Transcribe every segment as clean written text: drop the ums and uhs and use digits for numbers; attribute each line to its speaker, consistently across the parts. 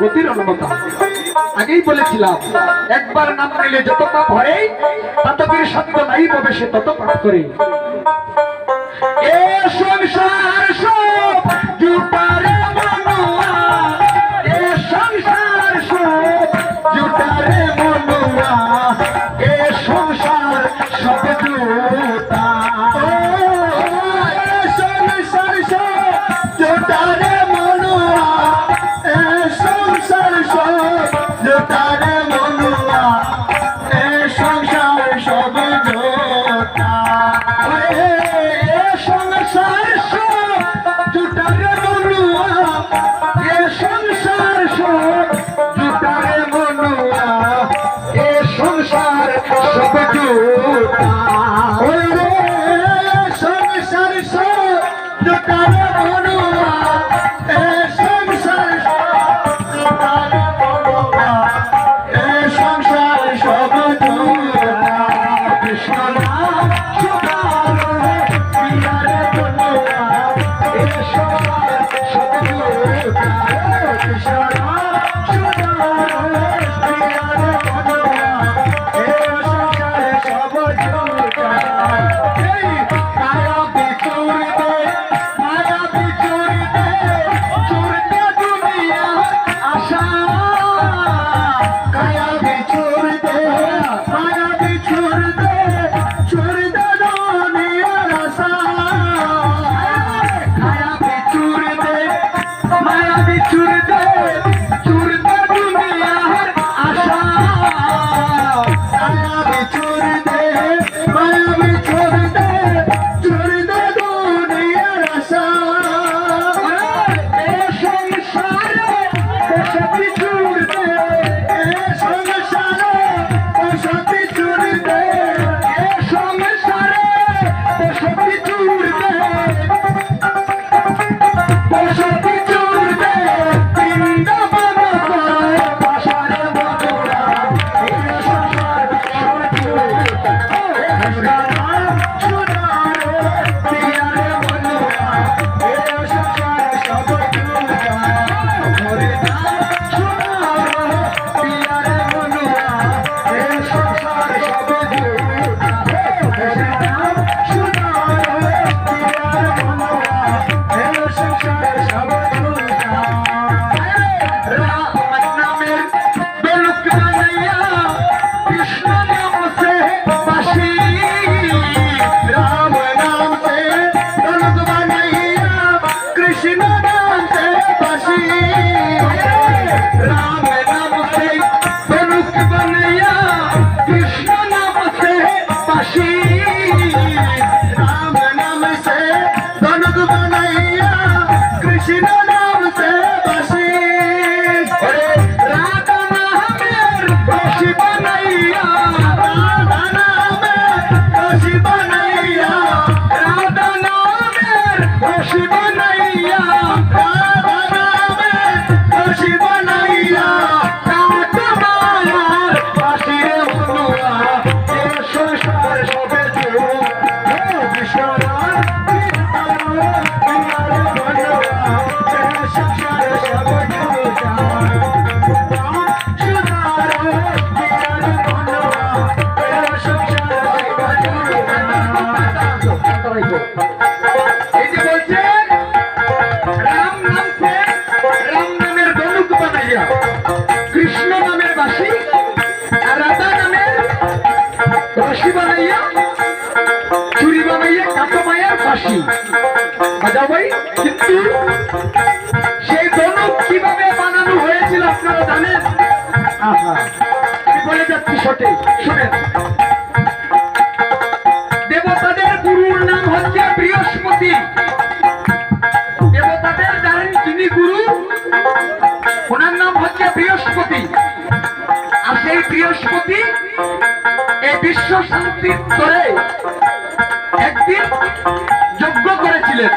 Speaker 1: গতির অনুমতা আগেই বলেছিলাম, একবার নাম নিলে যত পাপ হয় ততকির সত্য নাই পাবে সে তত পাপ করে। এ সংসার সব জুটারে মনুয়া, এ সংসার সব জুটারে মনুয়া, এ সংসার সব জুটা, এ সংসার সব জুটারে মনুয়া, এ সংসার সব জুটারে মনুয়া, এ সংসার সব জুটা, সংসার সব জুটারে মনুয়া, এ সংসার সব জুটারে মনুয়া, এ সংসার সব জুটা, সংসার সব জুটারে মনুয়া, এ সংসার জুটারে মনুয়া, এ সংসার সব জুটা, কৃষ্ণ নাম সুধারে পিয়ারে মনুয়া, এ সংসার সব জুটা, কৃষ্ণ নাম সুধারে পিয়ারে মনুয়া, এ সংসার সব জুটা, মায়া বিচুর দে, মায়া বিচুর দে, চুরতে দুনিয়া আশা, কায়া বিচুর দে, মায়া বিচুর দে, চুরতে দুনিয়ার আশা, কায়া বিচুর দে, মায়া বিচুর দে, চুরতে দুনিয়ার আশা, কায়া বিচুর দে, মায়া বিচুর দে, চুরতে দুনিয়ার আশা, এ সংসারে বসে বিচুর দে, এ সংসারে বসে বিচুর দে, এ সংসারে বসে বিচুর দে, বসে বিচুর দে, বৃন্দাবন করে পাশারে মথুরা, এ সংসার সব জুটা, কৃষ্ণ নাম সুধারে পিয়ারে মনুয়া, এ সংসার সব জুটা, হরে নাম সুধারে পিয়ারে মনুয়া, এ সংসার সব জুটা, কৃষ্ণ নাম সুধারে পিয়ারে মনুয়া, এ সংসার সব জুটা, রাম নামের বেলুক বানাইয়া কৃষ্ণ নাম সে বাসি, রাম নাম সে বেলুক বানাইয়া কৃষ্ণ নাম সে বাসি, রাম নাম সে বেলুক বানাইয়া কৃষ্ণ নাম সে বাসি, রাম নাম সে বেলুক বানাইয়া কৃষ্ণ নাম সে বাসি, রাধা নামের রসি বানাইয়া, রাধা নামের রসি বানাইয়া, রাধা নামের রসি বানাইয়া, রাধা নামের রসি বানাইয়া, রাধা মায়ার বাসিরে মনুয়া, এ সংসার সবে জুটা, কৃষ্ণ নাম পিয়ারে মনুয়া, এ সংসার সব জুটা, সুধারে পিয়ারে মনুয়া, এ সংসার সব জুটা। এই যে বলছেন রাম নাম সে, রাম নামের বেলুক বানাইয়া কৃষ্ণ নামের বাসি, আর রাধা নামের রসি বানাইয়া, চুরি বানাইয়া কাটো মায়ার ফাঁসি বাজাও ভাই। কিন্তু সেই বেলুক কিভাবে বানানো হয়েছিল আপনারা জানেন? আহা, আমি বলে যাচ্ছি শটে, শুনেন। দেবতাদের গুরুর নাম হচ্ছে বৃহস্পতি, দেবতাদের জানেন যিনি গুরু, ওনার নাম হচ্ছে বৃহস্পতি, আর সেই বৃহস্পতি এই বিশ্ব শান্তির করে একদিন যজ্ঞ করেছিলেন,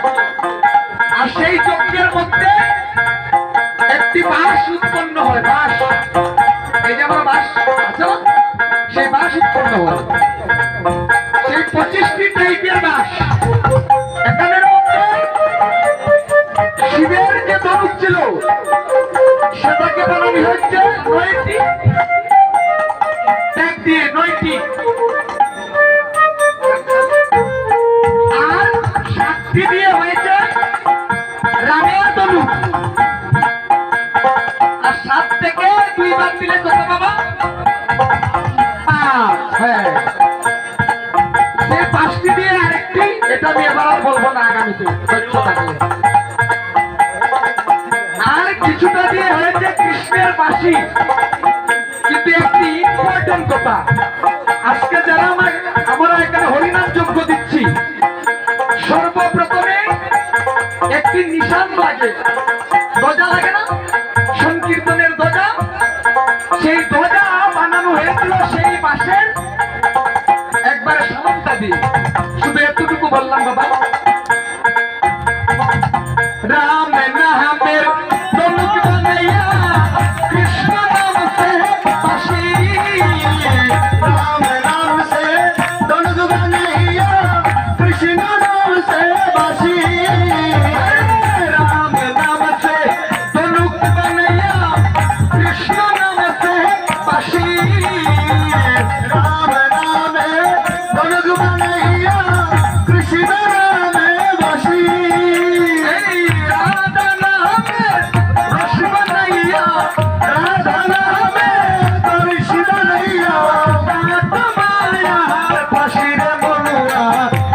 Speaker 1: আর সেই যজ্ঞের মধ্যে একটি বাঁশ উৎপন্ন হয়, বাঁশ, এই যে আমরা বাঁশ আছে না, সেই বাঁশ উৎপন্ন হয়। বানানি হচ্ছে 9টি, ট্যাগ দিয়ে 9টি, আর 7টি দিয়ে হয়েছে রামের ধনুক। আর 7 থেকে 2 বাদ দিলে কত বাবা? 5। হ্যাঁ, সে 5টি দিয়ে আরেকটি, এটা আমি এবার আর বলবো না আগামীতে। আর কিছুটা দিয়ে হয়েছে কৃষ্ণের বাঁশি। কিন্তু একটি ইম্পর্টেন্ট কথা, আজকে যারা আমরা এখানে হরিনাম যজ্ঞ দিচ্ছি, সর্বপ্রথমে একটি নিশান লাগে, ধ্বজা লাগে না, সংকীর্তনের ধ্বজা। সেই ধ্বজা বানানো হয়েছিল সেই বাঁশের একবারে সামনটা দিয়ে। শুধু এতটুকু বললাম বাবা। রাম নামের ধনুক বানাইয়া কৃষ্ণ নাম সে বাঁশি,
Speaker 2: राम नाम से धनुक बनाइया कृष्ण नाम से बांसी।
Speaker 1: राम नाम से धनुक बानैया कृष्ण नाम से बांसी।
Speaker 2: राम नाम धनुक बनाइया कृष्ण नाम बांसी।
Speaker 1: राधा नाम रस बनैया,
Speaker 2: राधा नाम कृष्ण बनैया
Speaker 1: दांत माया
Speaker 2: बांसी रे बनुआ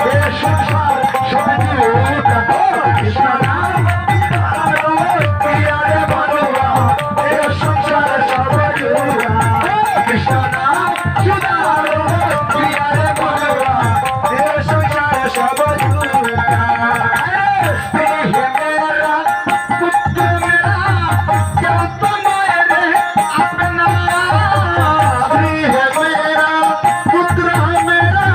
Speaker 2: ये संसार सब झूठा। कृष्ण नाम पिया रे बनुआ ये संसार सब झूठा। कृष्ण नाम सुधारो पिया रे बनुआ ये संसार सब झूठा।
Speaker 1: मेरा पुत्र मेरा क्यों तुम्हारे अपना,
Speaker 2: श्री है मेरा पुत्र है मेरा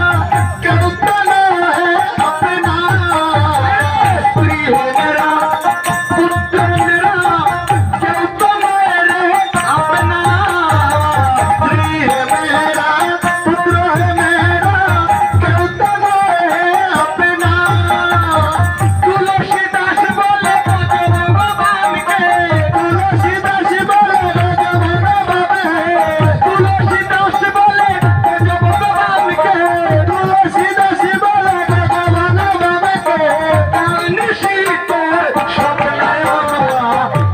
Speaker 2: क्यों तना है अपना।
Speaker 1: प्रिय है मेरा पुत्र मेरा क्यों तुम्हारे अपना।
Speaker 2: श्री है मेरा पुत्र है मेरा क्यों तना है अपना।
Speaker 1: तुलसीदास बोले भगवान के,
Speaker 2: तुलसीदास बोले भगवान
Speaker 1: तुलसीदास बोले भगवान के,
Speaker 2: तुलसीदास बोले भगवान के।
Speaker 1: कान सीते
Speaker 2: सब नए बनुआ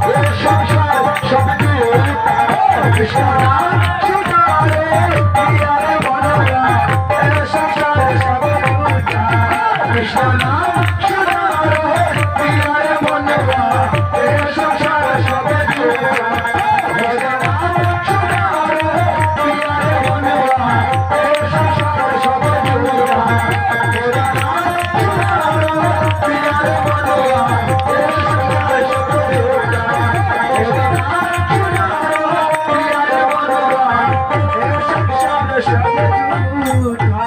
Speaker 2: ये संसार सब झूठा। कृष्ण नाम सुधारो पिया रे बनुआ ये संसार सब झूठा। कृष्ण नाम सुधारो पिया रे बनुआ ये संसार सब झूठा। भगवान सुधारो पिया रे बनुआ ये संसार सब झूठा। भगवान सुधारो पिया रे बनुआ ये संसार सब झूठा। भगवान सुधारो पिया रे बनुआ ये संसार सब झूठा।